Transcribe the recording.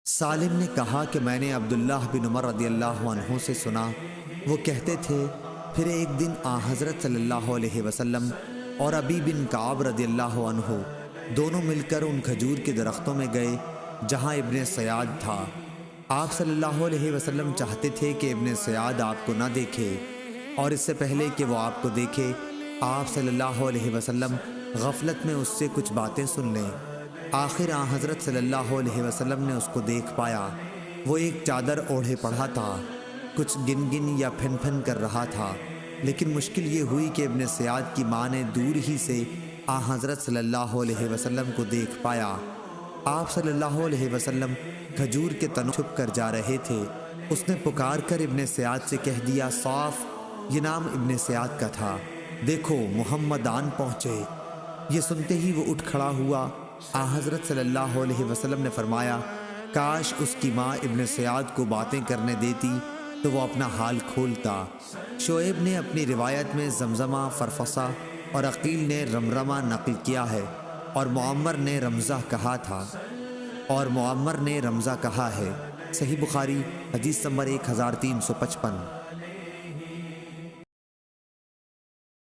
سالم نے کہا کہ میں نے عبداللہ بن عمر رضی اللہ عنہ سے سنا، وہ کہتے تھے پھر ایک دن حضرت صلی اللہ علیہ وسلم اور ابی بن کعب رضی اللہ عنہ دونوں مل کر ان کھجور کے درختوں میں گئے جہاں ابن سیاد تھا۔ آپ صلی اللہ علیہ وسلم چاہتے تھے کہ ابن سیاد آپ کو نہ دیکھے، اور اس سے پہلے کہ وہ آپ کو دیکھے آپ صلی اللہ علیہ وسلم غفلت میں اس سے کچھ باتیں سن لیں۔ آخر حضرت صلی اللہ علیہ وسلم نے اس کو دیکھ پایا، وہ ایک چادر اوڑھے پڑا تھا، کچھ گن گن یا پھن پھن کر رہا تھا، لیکن مشکل یہ ہوئی کہ ابن سیاد کی ماں نے دور ہی سے حضرت صلی اللہ علیہ وسلم کو دیکھ پایا۔ آپ صلی اللہ علیہ وسلم کھجور کے تنوں چھپ کر جا رہے تھے، اس نے پکار کر ابن سیاد سے کہہ دیا، صاف، یہ نام ابن سیاد کا تھا، دیکھو محمد آن پہنچے۔ یہ سنتے ہی وہ اٹھ کھڑا ہوا۔ حضرت صلی اللہ علیہ وسلم نے فرمایا، کاش اس کی ماں ابن سیاد کو باتیں کرنے دیتی تو وہ اپنا حال کھولتا۔ شعیب نے اپنی روایت میں زمزمہ، فرفصہ اور عقیل نے رمرمہ نقل کیا ہے، اور معمر نے رمزہ کہا ہے۔ صحیح بخاری حدیث نمبر 1355۔